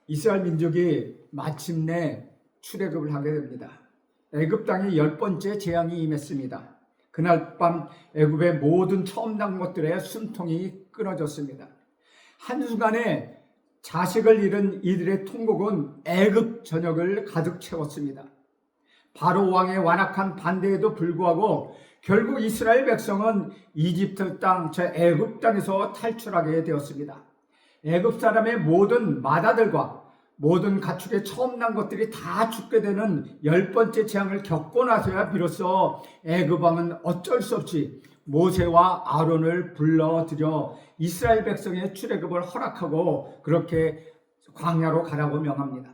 이스라엘 민족이 마침내 출애굽을 하게 됩니다. 애굽 땅에 10번째 재앙이 임했습니다. 그날 밤 애굽의 모든 처음 난 것들의 숨통이 끊어졌습니다. 한순간에 자식을 잃은 이들의 통곡은 애굽 전역을 가득 채웠습니다. 바로 왕의 완악한 반대에도 불구하고 결국 이스라엘 백성은 이집트 땅, 저 애굽 땅에서 탈출하게 되었습니다. 애굽 사람의 모든 마다들과 모든 가축의 처음 난 것들이 다 죽게 되는 10번째 재앙을 겪고 나서야 비로소 애굽 왕은 어쩔 수 없이 모세와 아론을 불러들여 이스라엘 백성의 출애굽을 허락하고 그렇게 광야로 가라고 명합니다.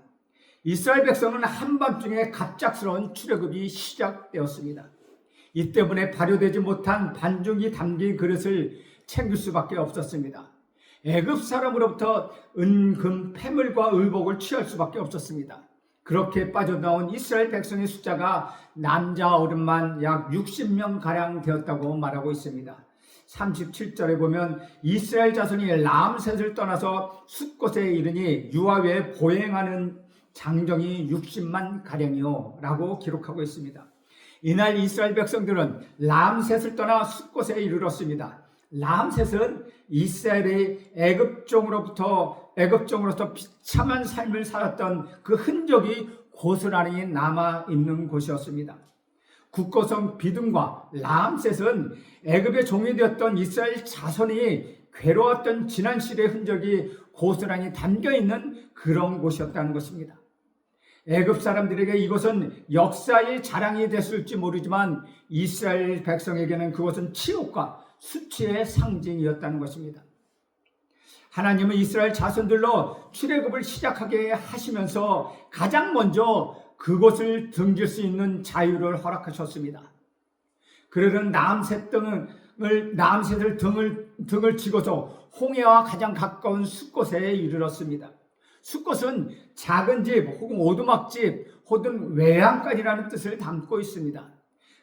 이스라엘 백성은 한밤중에 갑작스러운 출애굽이 시작되었습니다. 이 때문에 발효되지 못한 반죽이 담긴 그릇을 챙길 수밖에 없었습니다. 애굽 사람으로부터 은, 금, 패물과 의복을 취할 수밖에 없었습니다. 그렇게 빠져나온 이스라엘 백성의 숫자가 남자 어른만 약 60명가량 되었다고 말하고 있습니다. 37절에 보면 이스라엘 자손이 람셋을 떠나서 숫곳에 이르니 유아외에 보행하는 장정이 60만 가량이요 라고 기록하고 있습니다. 이날 이스라엘 백성들은 람셋을 떠나 숫곳에 이르렀습니다. 람셋은 이스라엘의 애굽종으로부터 비참한 삶을 살았던 그 흔적이 고스란히 남아있는 곳이었습니다. 국고성 비듬과 람셋은 애굽의 종이 되었던 이스라엘 자손이 괴로웠던 지난 시대의 흔적이 고스란히 담겨있는 그런 곳이었다는 것입니다. 애굽 사람들에게 이곳은 역사의 자랑이 됐을지 모르지만 이스라엘 백성에게는 그곳은 치욕과 수치의 상징이었다는 것입니다. 하나님은 이스라엘 자손들로 출애굽을 시작하게 하시면서 가장 먼저 그곳을 등질 수 있는 자유를 허락하셨습니다. 그들은 남셋을 등을 지고서 홍해와 가장 가까운 숫곳에 이르렀습니다. 숫곳은 작은 집 혹은 오두막집 혹은 외양간이라는 뜻을 담고 있습니다.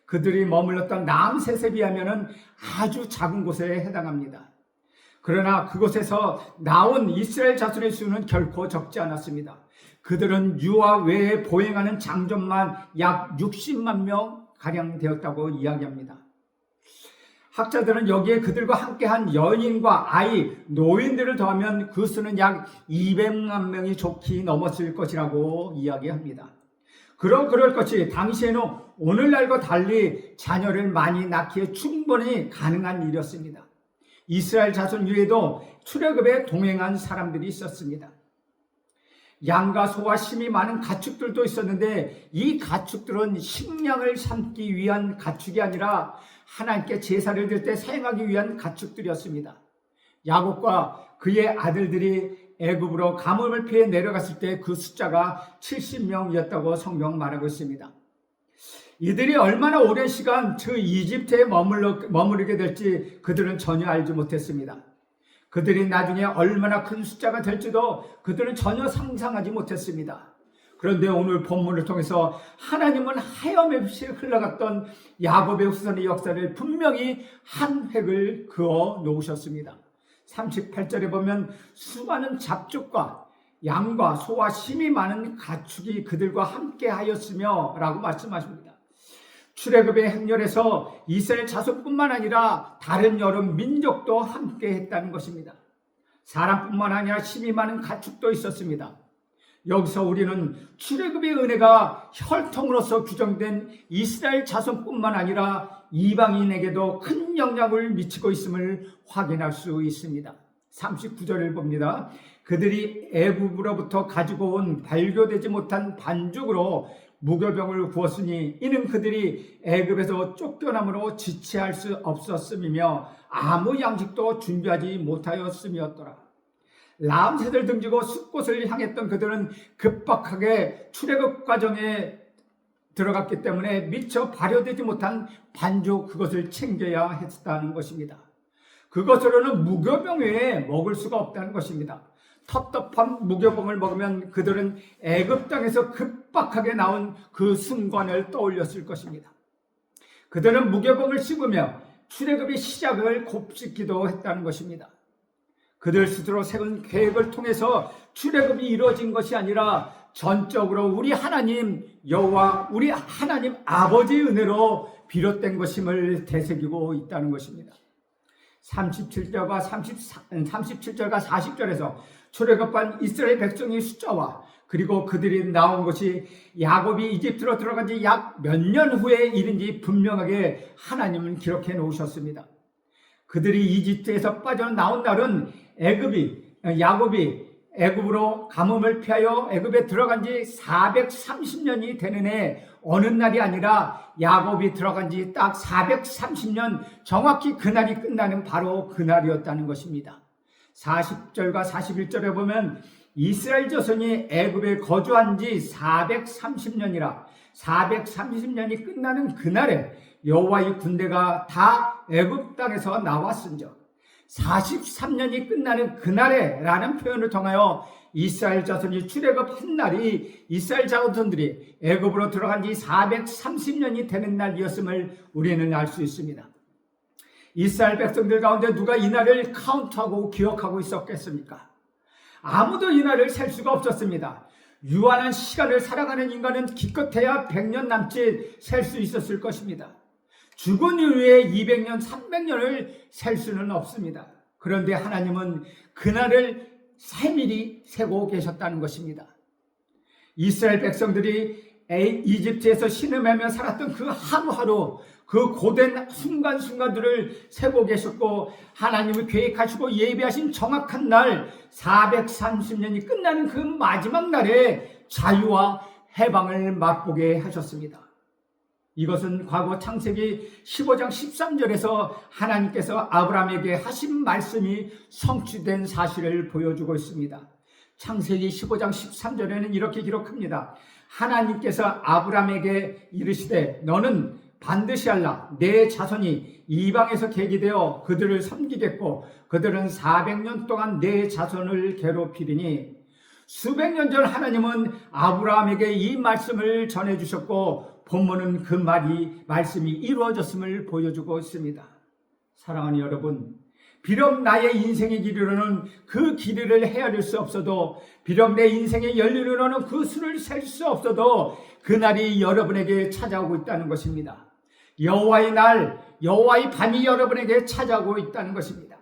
그들이 머물렀던 남셋에 비하면 아주 작은 곳에 해당합니다. 그러나 그곳에서 나온 이스라엘 자손의 수는 결코 적지 않았습니다. 그들은 유아 외에 보행하는 장정만 약 60만 명 가량 되었다고 이야기합니다. 학자들은 여기에 그들과 함께한 여인과 아이, 노인들을 더하면 그 수는 약 200만 명이 좋게 넘었을 것이라고 이야기합니다. 그럴 것이 당시에는 오늘날과 달리 자녀를 많이 낳기에 충분히 가능한 일이었습니다. 이스라엘 자손 위에도 출애굽에 동행한 사람들이 있었습니다. 양과 소와 심이 많은 가축들도 있었는데 이 가축들은 식량을 삼기 위한 가축이 아니라 하나님께 제사를 드릴 때 사용하기 위한 가축들이었습니다. 야곱과 그의 아들들이 애굽으로 가뭄을 피해 내려갔을 때 그 숫자가 70명이었다고 성경 말하고 있습니다. 이들이 얼마나 오랜 시간 저 이집트에 머무르게 될지 그들은 전혀 알지 못했습니다. 그들이 나중에 얼마나 큰 숫자가 될지도 그들은 전혀 상상하지 못했습니다. 그런데 오늘 본문을 통해서 하나님은 하염 없이 흘러갔던 야곱의 후손의 역사를 분명히 한 획을 그어 놓으셨습니다. 38절에 보면 수많은 잡족과 양과 소와 심이 많은 가축이 그들과 함께 하였으며 라고 말씀하십니다. 출애굽의 행렬에서 이스라엘 자손뿐만 아니라 다른 여러 민족도 함께 했다는 것입니다. 사람뿐만 아니라 심이 많은 가축도 있었습니다. 여기서 우리는 출애굽의 은혜가 혈통으로서 규정된 이스라엘 자손뿐만 아니라 이방인에게도 큰 영향을 미치고 있음을 확인할 수 있습니다. 39절을 봅니다. 그들이 애굽으로부터 가지고 온 발교되지 못한 반죽으로 무교병을 구웠으니 이는 그들이 애굽에서 쫓겨남으로 지체할 수 없었음이며 아무 양식도 준비하지 못하였음이었더라. 람셋을 등지고 숫곳을 향했던 그들은 급박하게 출애굽 과정에 들어갔기 때문에 미처 발효되지 못한 반죽 그것을 챙겨야 했다는 것입니다. 그것으로는 무교병 외에 먹을 수가 없다는 것입니다. 텁텁한 무교병을 먹으면 그들은 애굽 땅에서 급박하게 나온 그 순간을 떠올렸을 것입니다. 그들은 무교병을 씹으며 출애굽의 시작을 곱씹기도 했다는 것입니다. 그들 스스로 세운 계획을 통해서 출애굽이 이루어진 것이 아니라 전적으로 우리 하나님 여호와 우리 하나님 아버지의 은혜로 비롯된 것임을 되새기고 있다는 것입니다. 37절과 40절에서 출애굽한 이스라엘 백성의 숫자와 그리고 그들이 나온 것이 야곱이 이집트로 들어간 지 약 몇 년 후에 일인지 분명하게 하나님은 기록해 놓으셨습니다. 그들이 이집트에서 빠져나온 날은 야곱이 애굽으로 가뭄을 피하여 애굽에 들어간 지 430년이 되는 해 어느 날이 아니라 야곱이 들어간 지 딱 430년 정확히 그날이 끝나는 바로 그날이었다는 것입니다. 40절과 41절에 보면 이스라엘 자손이 애굽에 거주한 지 430년이라 430년이 끝나는 그날에 여호와의 군대가 다 애굽 땅에서 나왔은즉 43년이 끝나는 그날에 라는 표현을 통하여 이스라엘 자손이 출애굽한 날이 이스라엘 자손들이 애굽으로 들어간 지 430년이 되는 날이었음을 우리는 알 수 있습니다. 이스라엘 백성들 가운데 누가 이 날을 카운트하고 기억하고 있었겠습니까? 아무도 이 날을 셀 수가 없었습니다. 유한한 시간을 살아가는 인간은 기껏해야 100년 남짓 셀 수 있었을 것입니다. 죽은 이후에 200년, 300년을 셀 수는 없습니다. 그런데 하나님은 그날을 세밀히 세고 계셨다는 것입니다. 이스라엘 백성들이 이집트에서 신음하며 살았던 그 하루하루 그 고된 순간순간들을 세고 계셨고 하나님이 계획하시고 예비하신 정확한 날 430년이 끝나는 그 마지막 날에 자유와 해방을 맛보게 하셨습니다. 이것은 과거 창세기 15장 13절에서 하나님께서 아브라함에게 하신 말씀이 성취된 사실을 보여주고 있습니다. 창세기 15장 13절에는 이렇게 기록합니다. 하나님께서 아브라함에게 이르시되 너는 반드시 알라 내 자손이 이방에서 계기되어 그들을 섬기겠고 그들은 400년 동안 내 자손을 괴롭히리니 수백 년 전 하나님은 아브라함에게 이 말씀을 전해주셨고 본문은 그 말씀이 이루어졌음을 보여주고 있습니다. 사랑하는 여러분, 비록 나의 인생의 길이로는 그 길이를 헤아릴 수 없어도 비록 내 인생의 연륜으로는 그 수를 셀 수 없어도 그날이 여러분에게 찾아오고 있다는 것입니다. 여호와의 날, 여호와의 밤이 여러분에게 찾아오고 있다는 것입니다.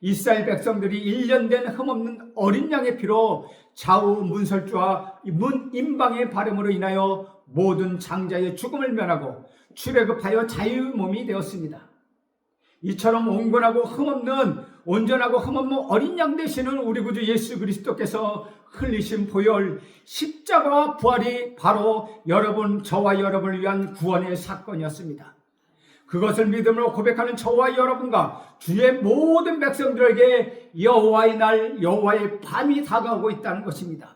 이스라엘 백성들이 1년 된 흠없는 어린 양의 피로 좌우 문설주와 임방의 발음으로 인하여 모든 장자의 죽음을 면하고 출애굽하여 자유의 몸이 되었습니다. 이처럼 온전하고 흠없는 어린 양 되시는 우리 구주 예수 그리스도께서 흘리신 보혈 십자가와 부활이 바로 저와 여러분을 위한 구원의 사건이었습니다. 그것을 믿음으로 고백하는 저와 여러분과 주의 모든 백성들에게 여호와의 날, 여호와의 밤이 다가오고 있다는 것입니다.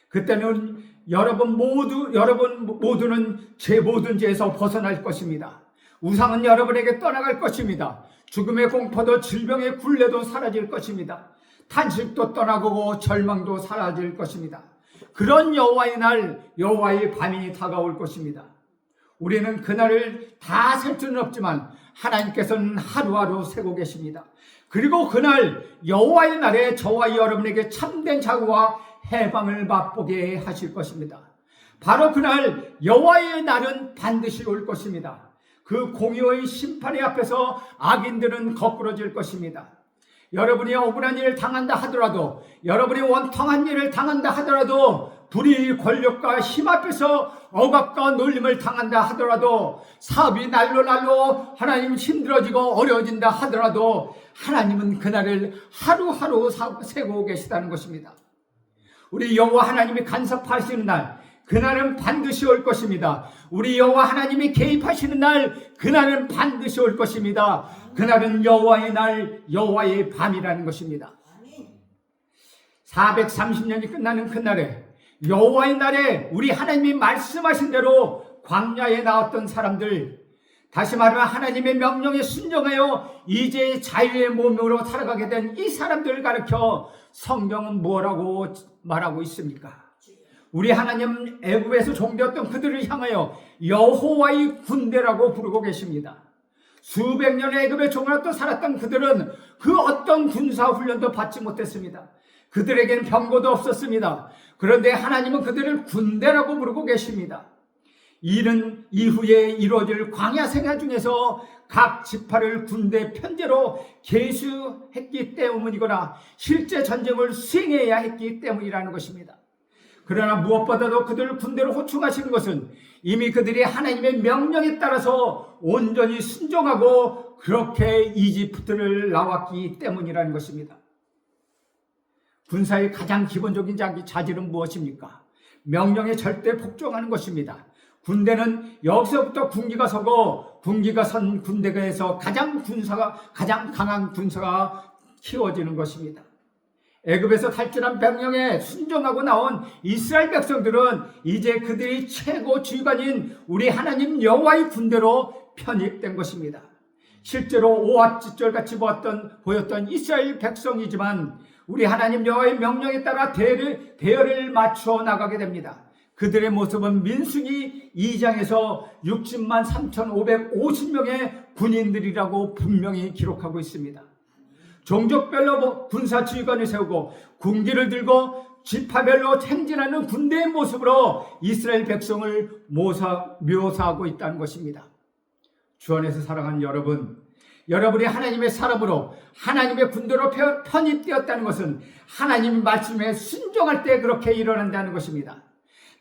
그때는 여러분 모두는 제 모든 죄에서 벗어날 것입니다. 우상은 여러분에게 떠나갈 것입니다. 죽음의 공포도 질병의 굴레도 사라질 것입니다. 탄식도 떠나가고 절망도 사라질 것입니다. 그런 여호와의 날, 여호와의 밤이 다가올 것입니다. 우리는 그날을 다 셀 수는 없지만 하나님께서는 하루하루 세고 계십니다. 그리고 그날 여호와의 날에 저와 여러분에게 참된 자유와 해방을 맛보게 하실 것입니다. 바로 그날 여호와의 날은 반드시 올 것입니다. 그 공의의 심판의 앞에서 악인들은 거꾸러질 것입니다. 여러분이 억울한 일을 당한다 하더라도, 여러분이 원통한 일을 당한다 하더라도, 불의 권력과 힘 앞에서 억압과 놀림을 당한다 하더라도, 사업이 날로 하나님 힘들어지고 어려워진다 하더라도 하나님은 그날을 하루하루 세고 계시다는 것입니다. 우리 여호와 하나님이 간섭하시는 날, 그날은 반드시 올 것입니다. 우리 여호와 하나님이 개입하시는 날, 그날은 반드시 올 것입니다. 그날은 여호와의 날, 여호와의 밤이라는 것입니다. 430년이 끝나는 그날에, 여호와의 날에 우리 하나님이 말씀하신 대로 광야에 나왔던 사람들, 다시 말하면 하나님의 명령에 순종하여 이제 자유의 몸으로 살아가게 된 이 사람들을 가르쳐 성경은 뭐라고 말하고 있습니까? 우리 하나님 애굽에서 종되었던 그들을 향하여 여호와의 군대라고 부르고 계십니다. 수백 년의 애굽의 종으로 살았던 그들은 그 어떤 군사 훈련도 받지 못했습니다. 그들에겐 병거도 없었습니다. 그런데 하나님은 그들을 군대라고 부르고 계십니다. 이는 이후에 이루어질 광야 생활 중에서 각 지파를 군대 편제로 계수했기 때문이거나 실제 전쟁을 수행해야 했기 때문이라는 것입니다. 그러나 무엇보다도 그들을 군대로 호충하시는 것은 이미 그들이 하나님의 명령에 따라서 온전히 순종하고 그렇게 이집트를 나왔기 때문이라는 것입니다. 군사의 가장 기본적인 자질은 무엇입니까? 명령에 절대 복종하는 것입니다. 군대는 여기서부터 군기가 서고 군기가 선 군대에서 가장 강한 군사가 키워지는 것입니다. 애굽에서 탈출한 명령에 순종하고 나온 이스라엘 백성들은 이제 그들이 최고 주관인 우리 하나님 여호와의 군대로 편입된 것입니다. 실제로 오합지졸같이 보였던 이스라엘 백성이지만 우리 하나님 여호와의 명령에 따라 대열을 맞춰 나가게 됩니다. 그들의 모습은 민수기 2장에서 60만 3,550명의 군인들이라고 분명히 기록하고 있습니다. 종족별로 군사지휘관을 세우고 군기를 들고 지파별로 행진하는 군대의 모습으로 이스라엘 백성을 묘사하고 있다는 것입니다. 주 안에서 살아가는 여러분이 하나님의 사람으로 하나님의 군대로 편입되었다는 것은 하나님의 말씀에 순종할 때 그렇게 일어난다는 것입니다.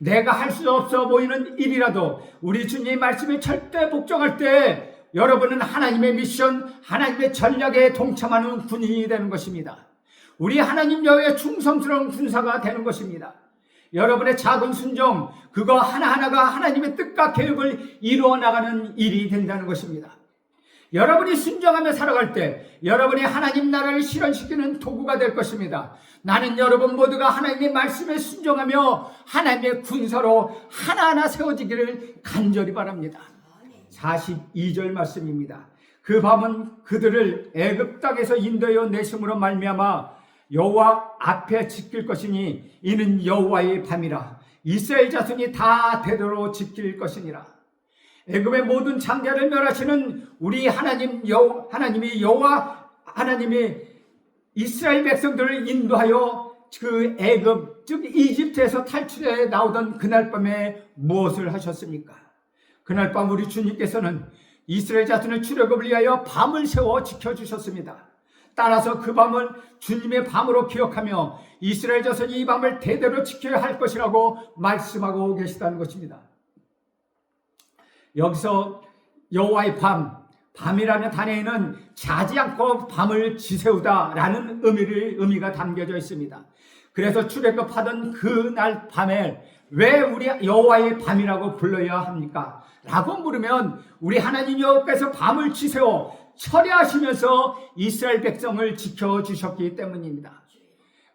내가 할 수 없어 보이는 일이라도 우리 주님의 말씀에 절대 복종할 때 여러분은 하나님의 미션, 하나님의 전략에 동참하는 군인이 되는 것입니다. 우리 하나님 여호와의 충성스러운 군사가 되는 것입니다. 여러분의 작은 순종, 그거 하나하나가 하나님의 뜻과 계획을 이루어 나가는 일이 된다는 것입니다. 여러분이 순종하며 살아갈 때 여러분이 하나님 나라를 실현시키는 도구가 될 것입니다. 나는 여러분 모두가 하나님의 말씀에 순종하며 하나님의 군사로 하나하나 세워지기를 간절히 바랍니다. 42절 말씀입니다. 그 밤은 그들을 애굽 땅에서 인도하여 내심으로 말미암아 여호와 앞에 지킬 것이니 이는 여호와의 밤이라. 이스라엘 자손이 다 되도록 지킬 것이니라. 애굽의 모든 장자를 멸하시는 우리 하나님이 이스라엘 백성들을 인도하여 그 애굽 즉 이집트에서 탈출해 나오던 그날 밤에 무엇을 하셨습니까? 그날 밤 우리 주님께서는 이스라엘 자손의 출애굽을 위하여 밤을 세워 지켜주셨습니다. 따라서 그 밤을 주님의 밤으로 기억하며 이스라엘 자손이 이 밤을 대대로 지켜야 할 것이라고 말씀하고 계시다는 것입니다. 여기서 여호와의 밤이라는 단어에는 자지 않고 밤을 지새우다라는 의미가 담겨져 있습니다. 그래서 출애굽하던 그날 밤에 왜 우리 여호와의 밤이라고 불러야 합니까? 라고 물으면 우리 하나님 여호와께서 밤을 지새워 처리하시면서 이스라엘 백성을 지켜주셨기 때문입니다.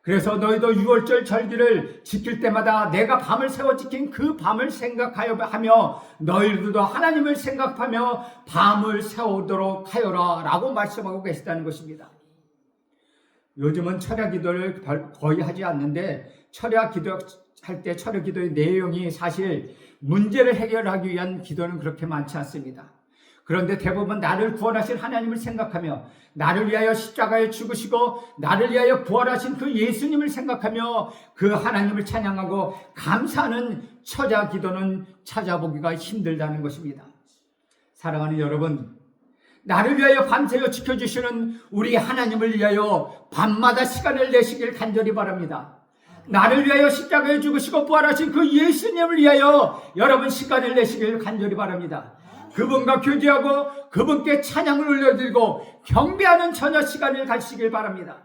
그래서 너희도 유월절 절기를 지킬 때마다 내가 밤을 세워 지킨 그 밤을 생각하여 하며 너희들도 하나님을 생각하며 밤을 세우도록 하여라 라고 말씀하고 계시다는 것입니다. 요즘은 철야 기도를 거의 하지 않는데 철야 기도의 내용이 사실 문제를 해결하기 위한 기도는 그렇게 많지 않습니다. 그런데 대부분 나를 구원하신 하나님을 생각하며 나를 위하여 십자가에 죽으시고 나를 위하여 부활하신 그 예수님을 생각하며 그 하나님을 찬양하고 감사하는 철야 기도는 찾아보기가 힘들다는 것입니다. 사랑하는 여러분, 나를 위하여 밤새워 지켜주시는 우리 하나님을 위하여 밤마다 시간을 내시길 간절히 바랍니다. 나를 위하여 십자가에 죽으시고 부활하신 그 예수님을 위하여 여러분 시간을 내시길 간절히 바랍니다. 그분과 교제하고 그분께 찬양을 올려드리고 경배하는 저녁 시간을 가지시길 바랍니다.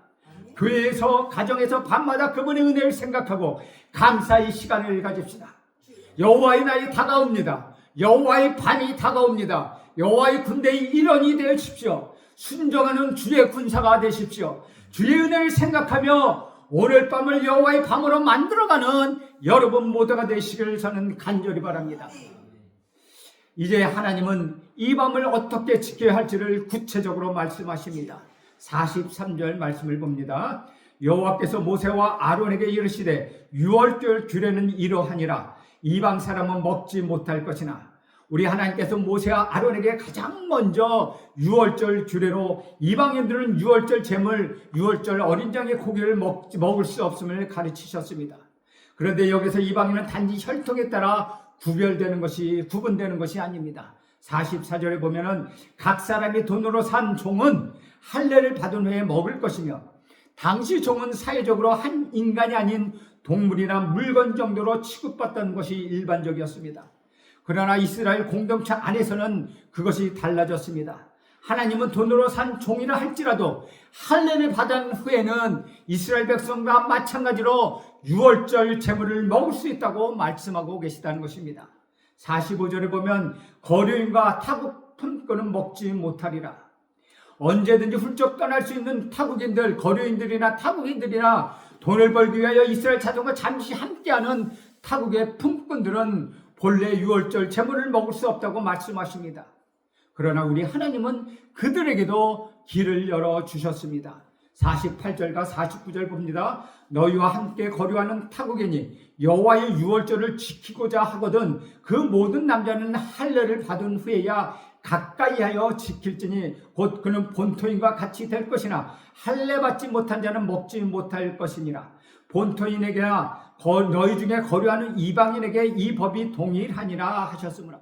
교회에서 가정에서 밤마다 그분의 은혜를 생각하고 감사의 시간을 가집시다. 여호와의 날이 다가옵니다. 여호와의 밤이 다가옵니다. 여호와의 군대의 일원이 되십시오. 순종하는 주의 군사가 되십시오. 주의 은혜를 생각하며 오늘 밤을 여호와의 밤으로 만들어가는 여러분 모두가 되시기를 저는 간절히 바랍니다. 이제 하나님은 이 밤을 어떻게 지켜야 할지를 구체적으로 말씀하십니다. 43절 말씀을 봅니다. 여호와께서 모세와 아론에게 이르시되 유월절 규례는 이러하니라. 이방 사람은 먹지 못할 것이나 우리 하나님께서 모세와 아론에게 가장 먼저 유월절 규례로 이방인들은 유월절 제물, 유월절 어린 양의 고기를 먹을 수 없음을 가르치셨습니다. 그런데 여기서 이방인은 단지 혈통에 따라 구분되는 것이 아닙니다. 44절에 보면은 각 사람이 돈으로 산 종은 할례를 받은 후에 먹을 것이며 당시 종은 사회적으로 한 인간이 아닌 동물이나 물건 정도로 취급받던 것이 일반적이었습니다. 그러나 이스라엘 공동체 안에서는 그것이 달라졌습니다. 하나님은 돈으로 산 종이라 할지라도 할례를 받은 후에는 이스라엘 백성과 마찬가지로 유월절 제물을 먹을 수 있다고 말씀하고 계시다는 것입니다. 45절에 보면 거류인과 타국 품꾼은 먹지 못하리라. 언제든지 훌쩍 떠날 수 있는 타국인들, 거류인들이나 타국인들이나 돈을 벌기 위하여 이스라엘 자손과 잠시 함께하는 타국의 품꾼들은 본래 유월절 제물을 먹을 수 없다고 말씀하십니다. 그러나 우리 하나님은 그들에게도 길을 열어주셨습니다. 48절과 49절 봅니다. 너희와 함께 거류하는 타국인이 여호와의 유월절을 지키고자 하거든 그 모든 남자는 할례를 받은 후에야 가까이하여 지킬지니 곧 그는 본토인과 같이 될 것이나 할례 받지 못한 자는 먹지 못할 것이니라. 본토인에게나 너희 중에 거류하는 이방인에게 이 법이 동일하니라 하셨으므로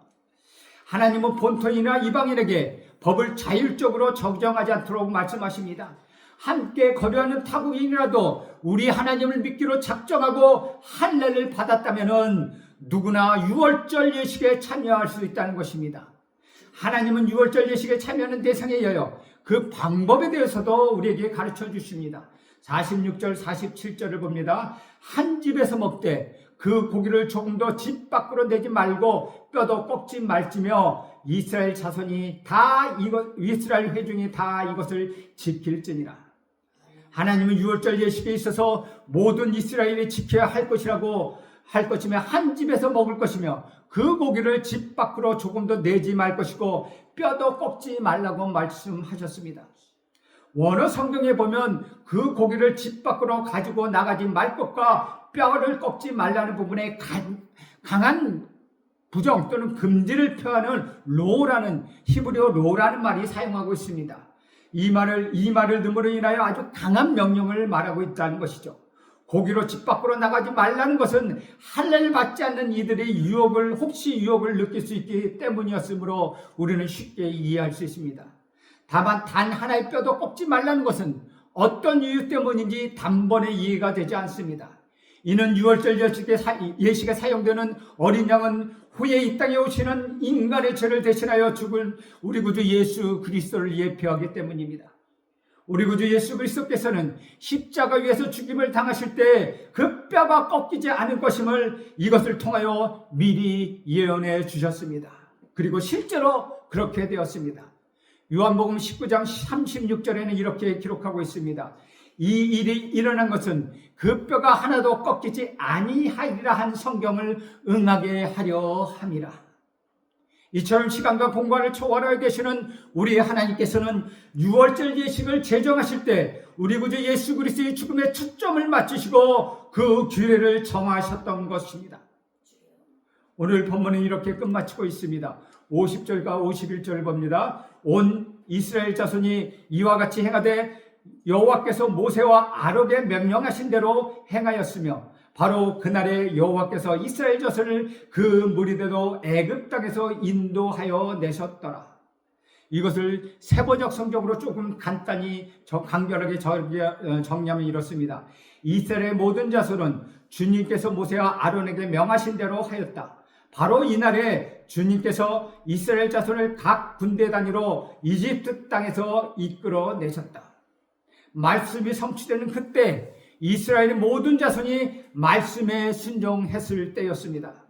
하나님은 본토인이나 이방인에게 법을 자율적으로 적용하지 않도록 말씀하십니다. 함께 거류하는 타국인이라도 우리 하나님을 믿기로 작정하고 할례를 받았다면 누구나 유월절 예식에 참여할 수 있다는 것입니다. 하나님은 유월절 예식에 참여하는 대상에 여여 그 방법에 대해서도 우리에게 가르쳐 주십니다. 46절 47절을 봅니다. 한 집에서 먹되 그 고기를 조금 더 집 밖으로 내지 말고 뼈도 꺾지 말지며 이스라엘 자손이 이스라엘 회중이 다 이것을 지킬지니라. 하나님은 유월절 예식에 있어서 모든 이스라엘이 지켜야 할 것이며 한 집에서 먹을 것이며 그 고기를 집 밖으로 조금 더 내지 말 것이고 뼈도 꺾지 말라고 말씀하셨습니다. 원어 성경에 보면 그 고기를 집 밖으로 가지고 나가지 말 것과 뼈를 꺾지 말라는 부분에 강한 부정 또는 금지를 표하는 로라는 히브리어 로라는 말이 사용하고 있습니다. 이 말을 듬으로 인하여 아주 강한 명령을 말하고 있다는 것이죠. 고기로 집 밖으로 나가지 말라는 것은 할례를 받지 않는 이들이 혹시 유혹을 느낄 수 있기 때문이었으므로 우리는 쉽게 이해할 수 있습니다. 다만 단 하나의 뼈도 꺾지 말라는 것은 어떤 이유 때문인지 단번에 이해가 되지 않습니다. 이는 유월절 예식에 사용되는 어린 양은 후에 이 땅에 오시는 인간의 죄를 대신하여 죽을 우리 구주 예수 그리스도를 예표하기 때문입니다. 우리 구주 예수 그리스도께서는 십자가 위에서 죽임을 당하실 때 그 뼈가 꺾이지 않을 것임을 이것을 통하여 미리 예언해 주셨습니다. 그리고 실제로 그렇게 되었습니다. 요한복음 19장 36절에는 이렇게 기록하고 있습니다. 이 일이 일어난 것은 그 뼈가 하나도 꺾이지 아니하리라 한 성경을 응하게 하려 함이라. 이처럼 시간과 공간을 초월하여 계시는 우리 하나님께서는 유월절 예식을 제정하실 때 우리 구주 예수 그리스도의 죽음에 초점을 맞추시고 그 규례를 정하셨던 것입니다. 오늘 본문은 이렇게 끝마치고 있습니다. 50절과 51절을 봅니다. 온 이스라엘 자손이 이와 같이 행하되 여호와께서 모세와 아론에 명령하신 대로 행하였으며 바로 그날에 여호와께서 이스라엘 자손을 그 무리대로 애굽 땅에서 인도하여 내셨더라. 이것을 세번역 성경으로 조금 간단히 간결하게 정리하면 이렇습니다. 이스라엘의 모든 자손은 주님께서 모세와 아론에게 명하신 대로 하였다. 바로 이날에 주님께서 이스라엘 자손을 각 군대 단위로 이집트 땅에서 이끌어 내셨다. 말씀이 성취되는 그때 이스라엘의 모든 자손이 말씀에 순종했을 때였습니다.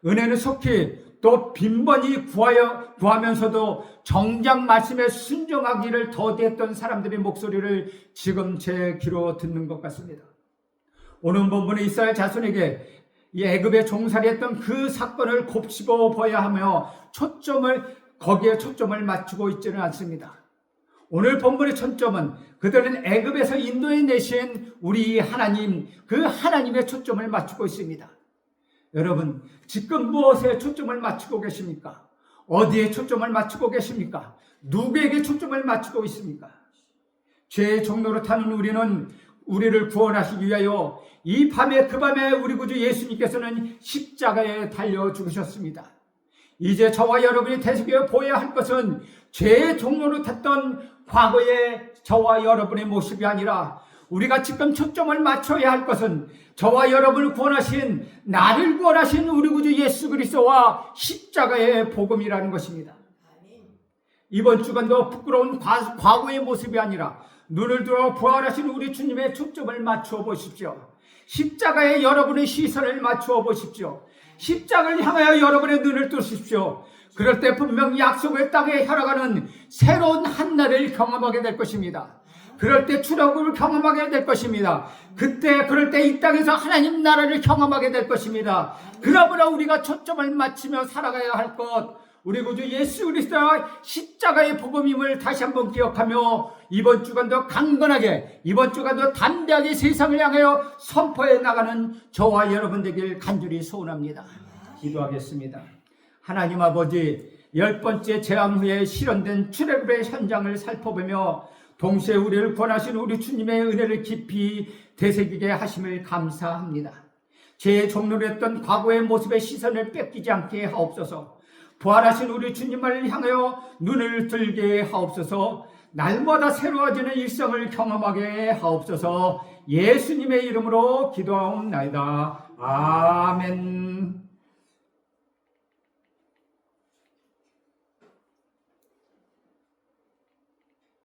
은혜는 속히 또 빈번히 구하면서도 정작 말씀에 순종하기를 더디했던 사람들의 목소리를 지금 제 귀로 듣는 것 같습니다. 오늘 본문은 이스라엘 자손에게 이 애굽에 종살이했던 그 사건을 곱씹어 보아야 하며 거기에 초점을 맞추고 있지는 않습니다. 오늘 본문의 초점은 그들은 애굽에서 인도해 내신 우리 하나님, 그 하나님의 초점을 맞추고 있습니다. 여러분, 지금 무엇에 초점을 맞추고 계십니까? 어디에 초점을 맞추고 계십니까? 누구에게 초점을 맞추고 있습니까? 죄의 종로로 타는 우리는 우리를 구원하시기 위하여 이 밤에 그 밤에 우리 구주 예수님께서는 십자가에 달려 죽으셨습니다. 이제 저와 여러분이 되새겨 보아야 할 것은 죄의 종로로 탔던 과거의 저와 여러분의 모습이 아니라 우리가 지금 초점을 맞춰야 할 것은 저와 여러분을 구원하신, 나를 구원하신 우리 구주 예수 그리스도와 십자가의 복음이라는 것입니다. 이번 주간도 부끄러운 과거의 모습이 아니라 눈을 들어 부활하신 우리 주님의 초점을 맞추어 보십시오. 십자가에 여러분의 시선을 맞추어 보십시오. 십자가를 향하여 여러분의 눈을 뜨십시오. 그럴 때 분명 약속의 땅에 살아가는 새로운 한날을 경험하게 될 것입니다. 그럴 때 출애굽을 경험하게 될 것입니다. 그럴 때 이 땅에서 하나님 나라를 경험하게 될 것입니다. 그러므로 우리가 초점을 맞추며 살아가야 할 것, 우리 구주 예수 그리스도의 십자가의 복음임을 다시 한번 기억하며 이번 주간도 강건하게, 이번 주간도 담대하게 세상을 향하여 선포해 나가는 저와 여러분 되길 간절히 소원합니다. 기도하겠습니다. 하나님 아버지, 10번째 재앙 후에 실현된 출애굽의 현장을 살펴보며 동시에 우리를 구원하신 우리 주님의 은혜를 깊이 되새기게 하심을 감사합니다. 제 종로로 했던 과거의 모습의 시선을 뺏기지 않게 하옵소서. 부활하신 우리 주님을 향하여 눈을 들게 하옵소서. 날마다 새로워지는 일상을 경험하게 하옵소서. 예수님의 이름으로 기도하옵나이다. 아멘.